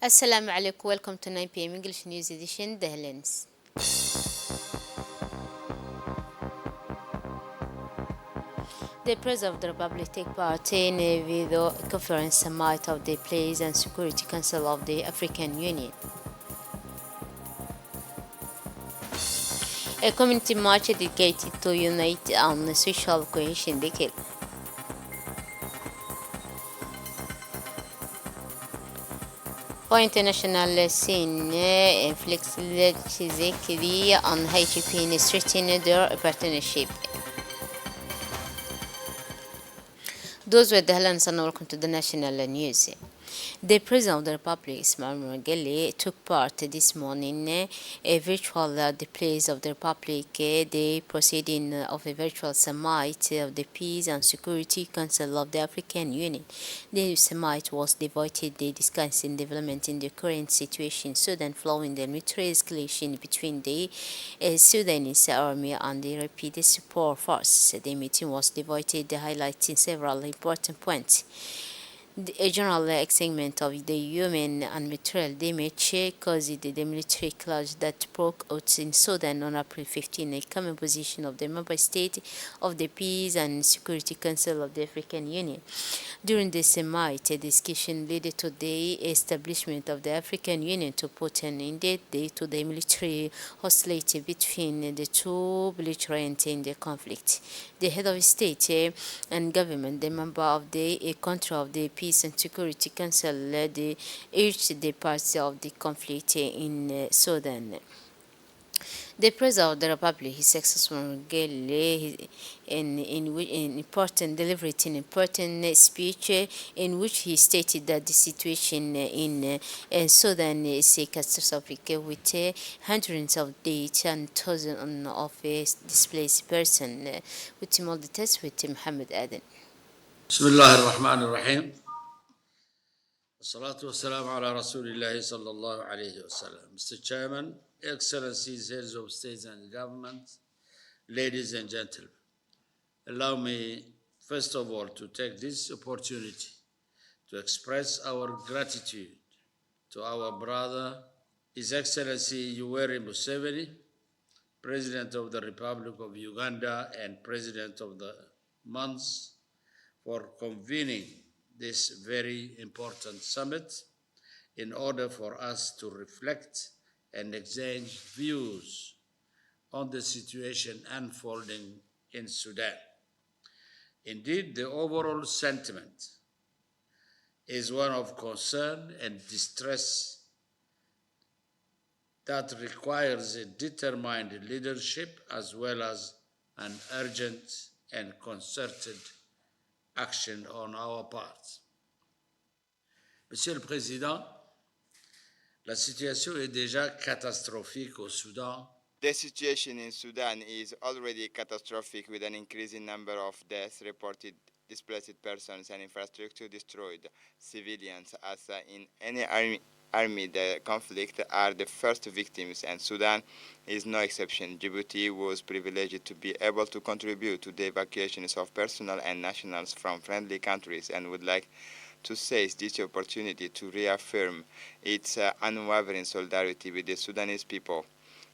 Assalamu alaikum. Welcome to 9 p.m. English News Edition, The Headlines. The President of the Republic take part in a video conference summit of the Peace and Security Council of the African Union. A community march dedicated to unite on social cohesion decade. For international scene, flexibly on HPN strengthened their partnership. Those were the headlines and welcome to the national news. The President of the Republic, Ismail Margeli, took part this morning in a virtual display of the Republic, the proceeding of a virtual summit of the Peace and Security Council of the African Union. The summit was devoted to discussing development in the current situation in Sudan following the military escalation between the Sudanese army and the rapid support forces. The meeting was devoted to highlighting several important points. A general examination of the human and material damage caused the military clash that broke out in Sudan on April 15, a common position of the member state of the Peace and Security Council of the African Union. During the summit, a discussion led to the establishment of the African Union to put an end to the military hostility between the two belligerents in the conflict. The head of state and government, the member of the country of the Peace and Security Council, urged the parties of the conflict in Sudan. The President of the Republic, His Excellency Miguel, delivered an important speech in which he stated that the situation in Sudan is catastrophic, with hundreds of deaths and thousands of displaced persons. With all the tests with Mohammed Aden. بسم الله الرحمن الرحيم والصلاة والسلام على رسول الله صلى الله عليه وسلم. Mr. Chairman, Excellencies, Heads of States and Governments, ladies and gentlemen, allow me first of all to take this opportunity to express our gratitude to our brother, His Excellency Yoweri Museveni, President of the Republic of Uganda and President of the MONUSCO, for convening this very important summit in order for us to reflect and exchange views on the situation unfolding in Sudan. Indeed, the overall sentiment is one of concern and distress that requires a determined leadership as well as an urgent and concerted action on our part. Monsieur le Président, la situation est déjà catastrophique au Soudan. The situation in Sudan is already catastrophic, with an increasing number of deaths reported, displaced persons, and infrastructure destroyed. Civilians, as in any army, the conflict are the first victims, and Sudan is no exception. Djibouti was privileged to be able to contribute to the evacuations of personnel and nationals from friendly countries, and would like to seize this opportunity to reaffirm its unwavering solidarity with the Sudanese people.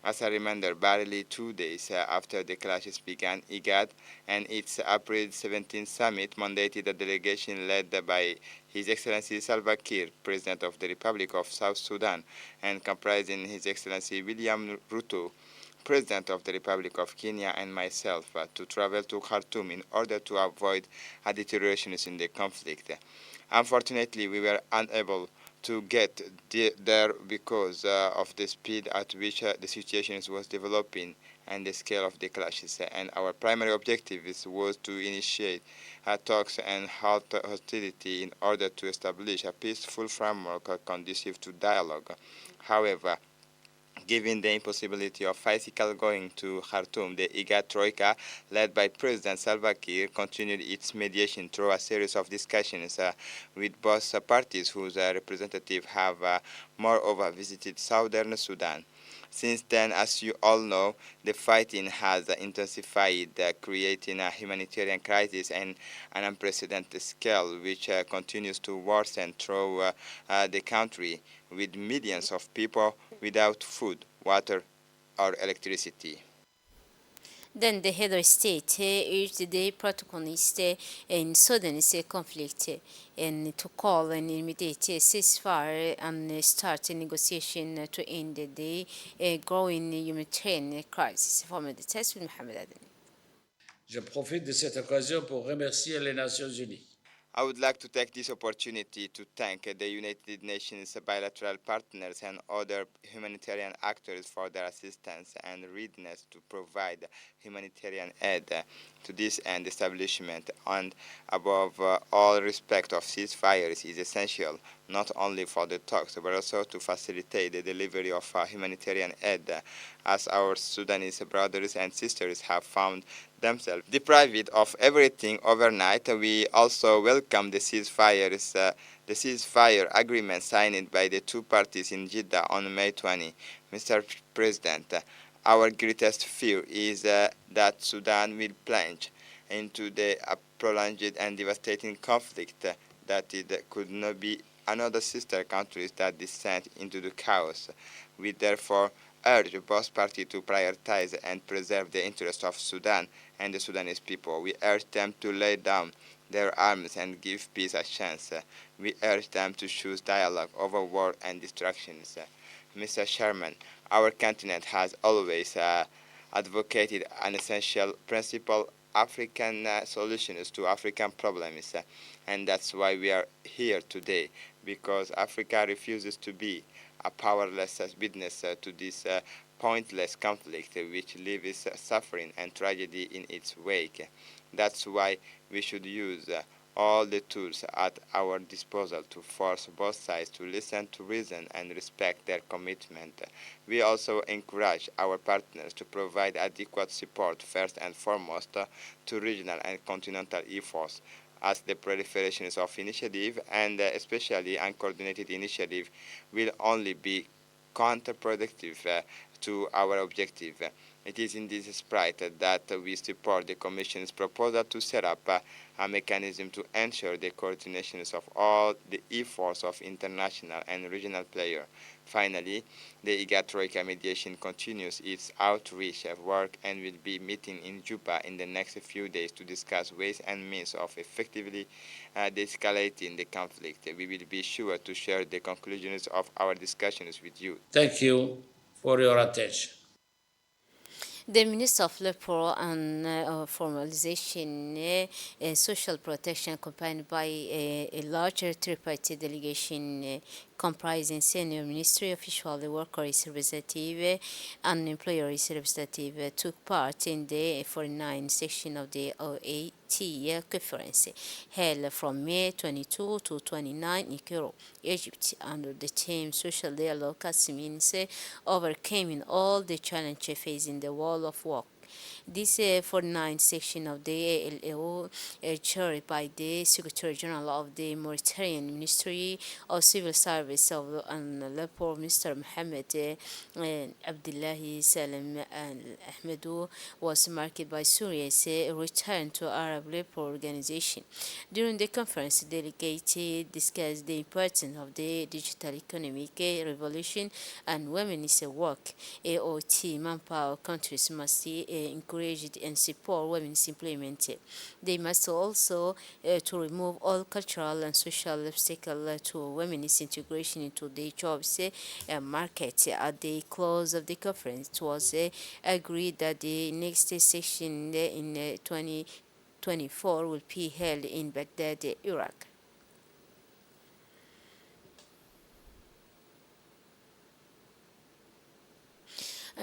As a reminder, barely 2 days after the clashes began, IGAD and its April 17 summit mandated a delegation led by His Excellency Salva Kiir, President of the Republic of South Sudan, and comprising His Excellency William Ruto, President of the Republic of Kenya, and myself, to travel to Khartoum in order to avoid a deterioration in the conflict. Unfortunately, we were unable to get there because of the speed at which the situation was developing and the scale of the clashes. And our primary objective was to initiate talks and halt hostility in order to establish a peaceful framework conducive to dialogue. However, given the impossibility of physically going to Khartoum, the IGAD Troika, led by President Salva Kiir, continued its mediation through a series of discussions with both parties whose representatives have moreover visited southern Sudan. Since then, as you all know, the fighting has intensified, creating a humanitarian crisis and an unprecedented scale, which continues to worsen through the country, with millions of people without food, water, or electricity. Then the head of state urged the protagonists in Sudanese conflict and to call an immediate ceasefire and start a negotiation to end the growing humanitarian crisis. From the test with Mohamed Adel. Je profite de cette occasion pour remercier les Nations Unies. I would like to take this opportunity to thank the United Nations bilateral partners and other humanitarian actors for their assistance and readiness to provide humanitarian aid to this end establishment. And above all, respect of ceasefires is essential not only for the talks but also to facilitate the delivery of humanitarian aid, as our Sudanese brothers and sisters have found themselves deprived of everything overnight. We also welcome the ceasefire agreement signed by the two parties in Jeddah on May 20. Mr. President, our greatest fear is that Sudan will plunge into the prolonged and devastating conflict, that it could not be another sister countries that descend into the chaos. We therefore urge both parties to prioritize and preserve the interests of Sudan and the Sudanese people. We urge them to lay down their arms and give peace a chance. We urge them to choose dialogue over war and distractions. Mr. Chairman, our continent has always advocated an essential principle: African solutions to African problems, and that's why we are here today, because Africa refuses to be a powerless witness to this pointless conflict which leaves suffering and tragedy in its wake. That's why we should use all the tools at our disposal to force both sides to listen to reason and respect their commitment. We also encourage our partners to provide adequate support, first and foremost, to regional and continental efforts, as the proliferation of initiative and especially uncoordinated initiative will only be counterproductive to our objective. It is in this spirit that we support the Commission's proposal to set up a mechanism to ensure the coordination of all the efforts of international and regional players. Finally, the IGAD Troika mediation continues its outreach work and will be meeting in Juba in the next few days to discuss ways and means of effectively de-escalating the conflict. We will be sure to share the conclusions of our discussions with you. Thank you for your attention. The Minister of Labor and Formalization, Social Protection, accompanied by a larger tripartite delegation comprising senior ministry official, the workers representative, and employers representative, took part in the 49th session of the OAT conference held from May 22 to 29 in Cairo, Egypt, under the theme Social Dialogue as means overcoming all the challenges facing the world of work. This 49th section of the ALO, chaired by the Secretary General of the Mauritanian Ministry of Civil Service and Labor, Mr. Mohamed Abdullahi Salem Ahmedou, was marked by Syria's return to Arab Labor Organization. During the conference, delegates discussed the importance of the digital economic revolution and women's work. AOT manpower countries must encourage and support women's employment. They must also to remove all cultural and social obstacles to women's integration into the jobs market. At the close of the conference, it was agreed that the next session in 2024 will be held in Baghdad, Iraq.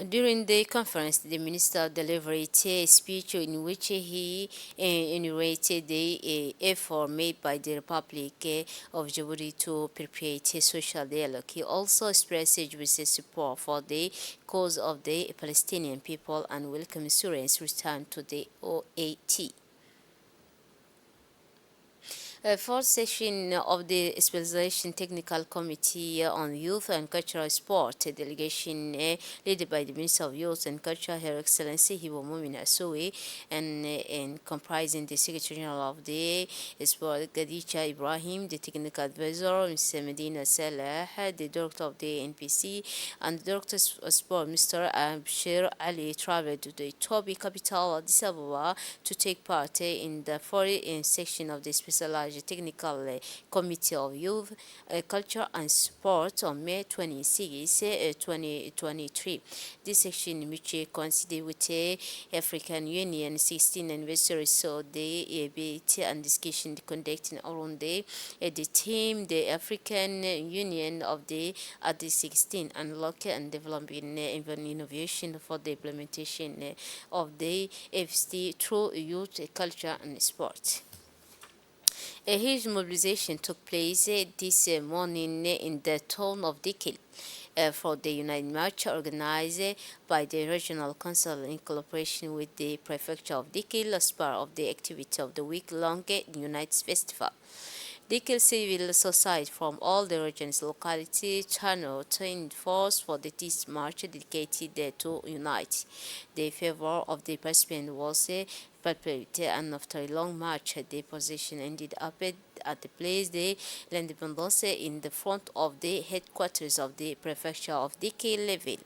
During the conference, the minister delivered a speech in which he enumerated the effort made by the Republic of Djibouti to perpetuate social dialogue. He also expressed his support for the cause of the Palestinian people and welcomed Syria's return to the OAT. Fourth session of the Specialization Technical Committee on Youth and Cultural Sport delegation led by the Minister of Youth and Culture, Her Excellency Hibo Mumin Asowe, and comprising the Secretary General of the Sport, Gadicha Ibrahim, the Technical Advisor, Mr. Medina Salah, the Director of the NPC, and the Director of Sport, Mr. Abshir Ali, traveled to the Ethiopia capital, Addis Ababa, to take part in the fourth section of the Specialized Technical Committee of Youth, Culture and Sport on May 26, 2023. This section, which coincided with the African Union 16th anniversary, saw the debate and discussion conducted around the theme, the African Union of the at the 16 unlocking and developing innovation for the implementation of the FST through youth, culture and sport. A huge mobilization took place this morning in the town of Dikil for the United March organized by the Regional Council in collaboration with the Prefecture of Dikil as part of the activity of the week-long United Festival. Dikil civil society from all the region's locality channeled in force for this march dedicated to unite. The favor of the participant was perpetuated, and after a long march, the position ended up at the place de l'Independence in the front of the headquarters of the prefecture of Dikil-Ville.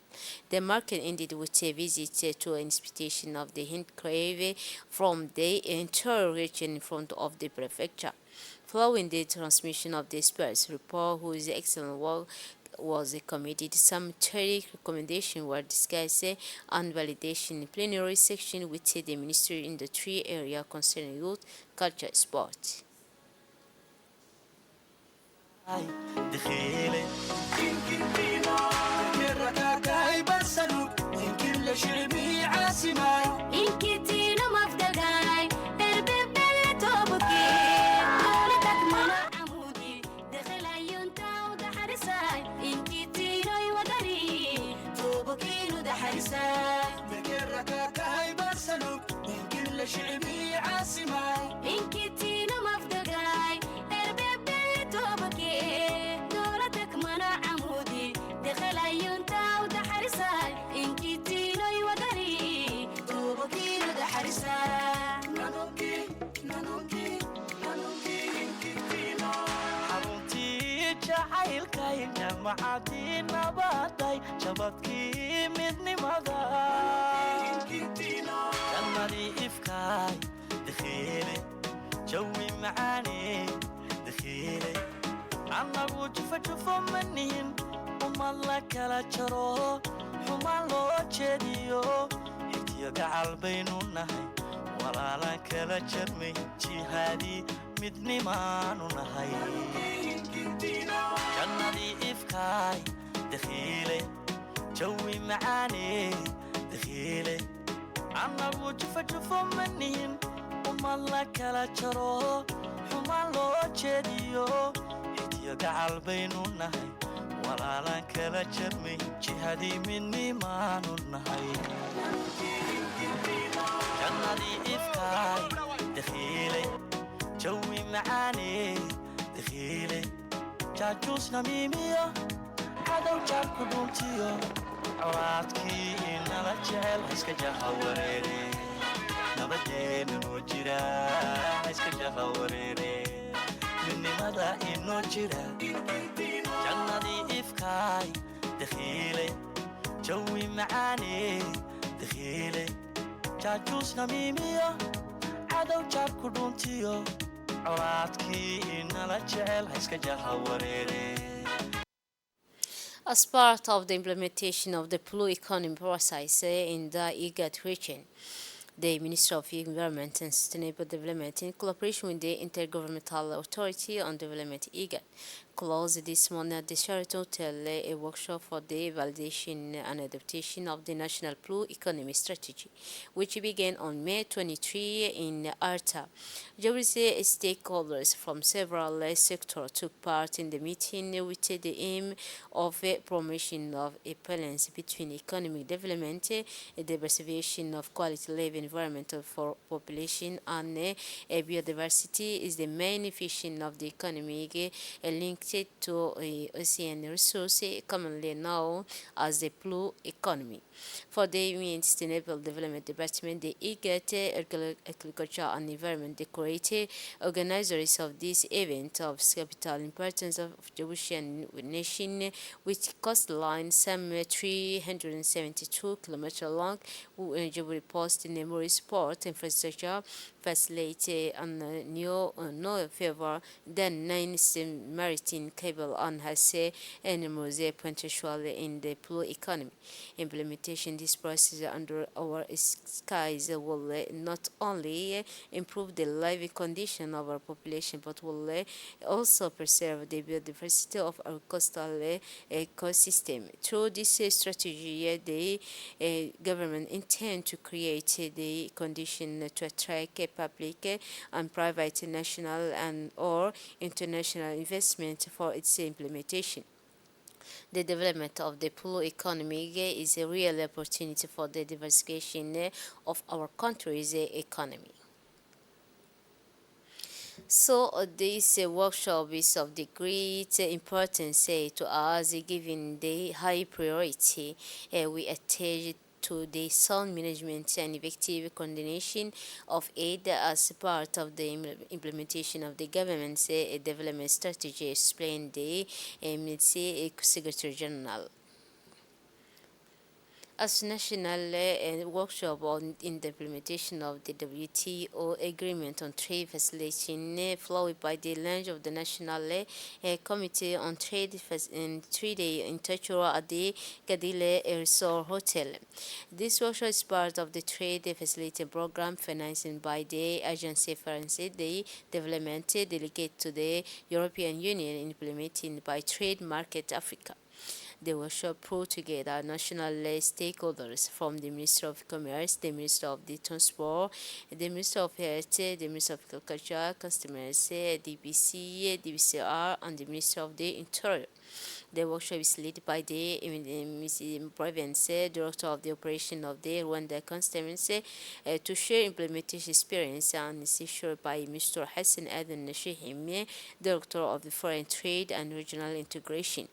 The market ended with a visit to an inspection of the enclave from the entire region in front of the prefecture. Following the transmission of the experts report, whose excellent work was committed, some 30 recommendations were discussed and validation in plenary section with the ministry in the three areas concerning youth, culture, sport. شعبي عاصماي إنك تينا مفدقاي إربي توبكي دولتك منع عمودي دخل أيونتا ودحرساي إنك تينا يودري توبكي ودحرساي نانوكي نانوكي نانوكي إنك تينا حرمتي جعيلكاي جمعتي نباتاي شبكي مدني مضاي إنك تينا إفكاي دخيلي جوي معاني دخيلي عنا وجفة جفة منين وما لك لا جرو وما لو جديو هتيا قعال بينو نهي ولا لك لا جرمي جهادي مدني مانو نهي جنة إفكاي دخيلي جوي معاني دخيلي عنا وجفة جفة منين وما لك لا جرو وما لو جديو هتيا قعال بينو نهي ولا لك لا جرمي جهادي مني مانو نهي جنة إفكاي دخيلي جوي معاني دخيلي جاجوس نميمية عدو جاركو دونتيو عراتكي إننا جعل حسك جاها وريري نبدين نوجرا حسك جاها وريري مني مدى إنو جرا جنة إفكاي دخيلي جوي معاني دخيلي جاجوس نميمية عدو جاركو دونتيو عراتكي إننا جعل حسك جاها وريري. As part of the implementation of the Blue Economy process in the IGAD region, the Ministry of Environment and Sustainable Development, in collaboration with the Intergovernmental Authority on Development IGAD, closed this morning at the Sheraton Hotel a workshop for the validation and adaptation of the National Blue Economy Strategy, which began on May 23 in Arta. Djibouti stakeholders from several sectors took part in the meeting with the aim of promotion of a balance between economic development, the preservation of quality living environment for population, and biodiversity is the main feature of the economy linked to ocean resources, commonly known as the blue economy. For the UN Sustainable Development Department, the IGAT Agriculture and Environment decorated organizers of this event of capital importance of Djiboutian nation, with coastline some 372 kilometers long, Djibouti Post memory sport infrastructure facility and no favor than 9 maritime cable and has animals potential in the blue economy. Implementation this process under our skies will not only improve the living condition of our population but will also preserve the biodiversity of our coastal ecosystem. Through this strategy, the government intend to create the condition to attract public and private national and or international investment for its implementation. The development of the blue economy is a real opportunity for the diversification of our country's economy. So this workshop is of the great importance to us, given the high priority we attach to the sound management and effective coordination of aid as part of the implementation of the government's development strategy, explained the Secretary General. As national workshop in the implementation of the WTO agreement on trade facilitation, followed by the launch of the National Committee on Trade in 3-day in Tachura at the Gadile Resort Hotel. This workshop is part of the trade facilitating program financed by the Agence Française de Development, delegate to the European Union, implemented by Trade Market Africa. The workshop brought together national stakeholders from the Ministry of Commerce, the Ministry of the Transport, the Ministry of Health, the Ministry of Agriculture, Customers, DBC, DBCR, and the Ministry of the Interior. The workshop is led by the Mrs. Province, Director of the Operation of the Rwanda Customs, to share implementation experience, and is issued by Mr. Hassan Adan Shahim, Director of the Foreign Trade and Regional Integration.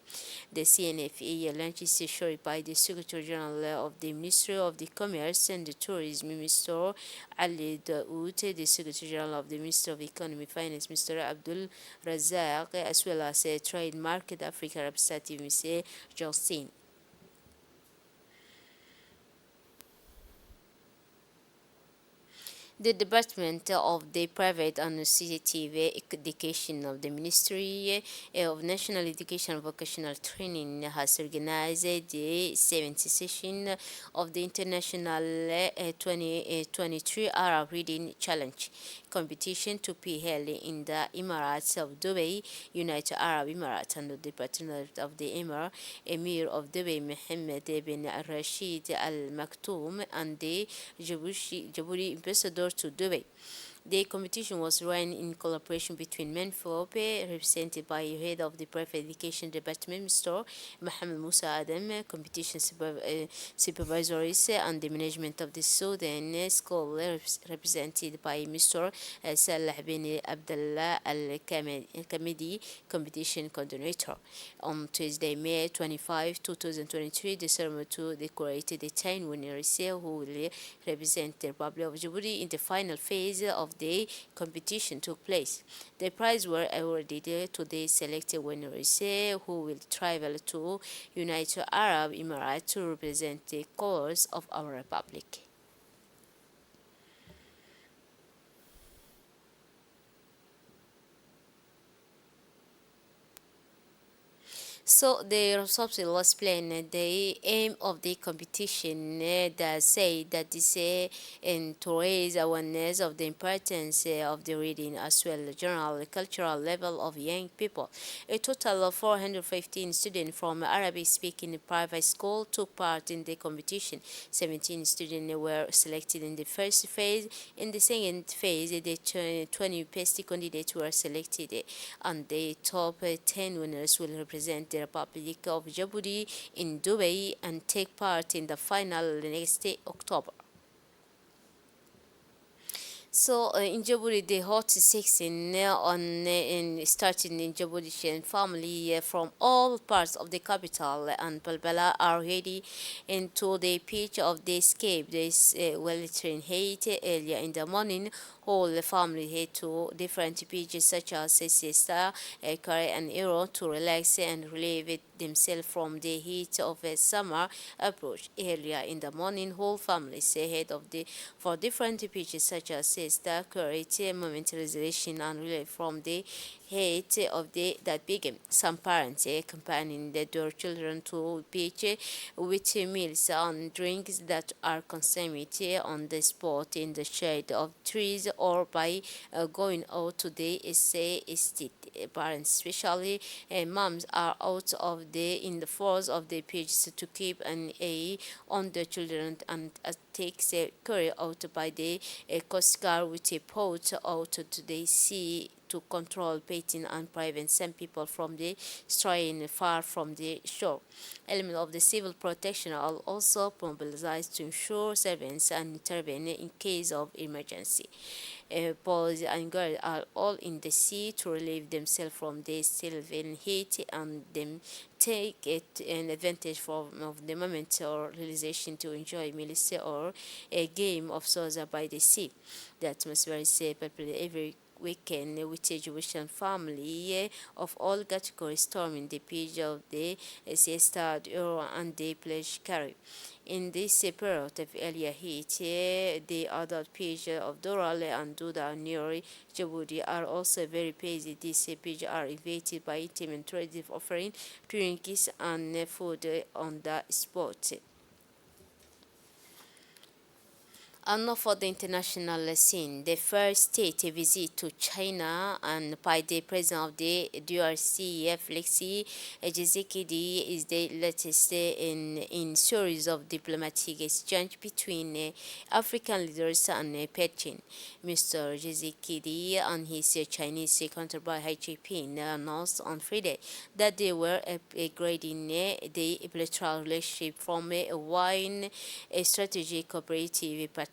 The CNFA launch is issued by the Secretary General of the Ministry of the Commerce and the Tourism, Mr. Ali Daoud, the Secretary General of the Ministry of Economy Finance, Mr. Abdul Razak, as well as Trade Market Africa representative, Mr. Justin. The Department of the Private and Associative Education of the Ministry of National Education and Vocational Training has organized the 7th session of the International 2023 Arab Reading Challenge competition to be held in the Emirates of Dubai, United Arab Emirates, and the Department of the Emir of Dubai, Mohammed bin Rashid Al Maktoum, and the Djibouti Ambassador to Dubai. The competition was run in collaboration between Menfope, represented by head of the Private Education Department, Mr. Mohammed Musa Adam, competition supervisors, and the management of the Sudan School, represented by Mr. Salah bin Abdullah Al-Kamidi, competition coordinator. On Tuesday, May 25, 2023, the ceremony to decorate the 10 winners who will represent the Republic of Djibouti in the final phase of the competition took place. The prizes were awarded to the selected winners who will travel to United Arab Emirates to represent the colors of our republic. So the results will explain the aim of the competition that say that this and to raise awareness of the importance of the reading as well as general cultural level of young people. A total of 415 students from Arabic-speaking private school took part in the competition. 17 students were selected in the first phase. In the second phase, the 20 best candidates were selected, and the top 10 winners will represent the Republic of Djibouti in Dubai and take part in the final next October. So in Djibouti, the hot season starting in Djibouti, and family from all parts of the capital and Balbala are ready into the pitch of the escape. This well-trained heat earlier in the morning. All the family head to different beaches such as Siesta, Kare and Ero to relax and relieve themselves from the heat of a summer approach. Earlier in the morning, whole families head of the for different beaches such as Siesta, Kare, momentary relaxation and relief from the heat of the that began. Some parents accompanying their children to beach with meals and drinks that are consumed on the spot in the shade of trees or by going out to the estate. Parents, especially moms, are out of the in the force of the beach to keep an eye on the children and takes a carry out by the Coast Guard with a boat out to the sea to control baiting and prevent some people from the straying far from the shore. Elements of the civil protection are also mobilized to ensure surveillance and intervene in case of emergency. Boys and girls are all in the sea to relieve themselves from the Sylvan heat and them take it an advantage of the moment or realization to enjoy meals or a game of soccer by the sea. The atmosphere is popular every weekend with a Jewish family of all categories storming the beach of the Siesta and the Plage Carib. In this period of earlier heat, the other beach of Doral and Duda near Djibouti are also very busy. These beaches are invaded by intimate trade offering drinks and food on the spot. And now for the international scene, the first state visit to China and by the president of the DRC, Felix Tshisekedi, is the latest in series of diplomatic exchange between African leaders and Beijing. Mr. Tshisekedi and his Chinese counterpart Xi Jinping announced on Friday that they were upgrading the bilateral relationship from a wide strategic cooperative partnership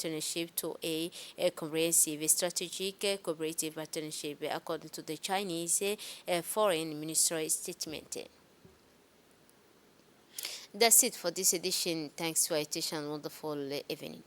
to a comprehensive strategic cooperative partnership, according to the Chinese Foreign Ministry statement. That's it for this edition. Thanks for your attention. Wonderful evening.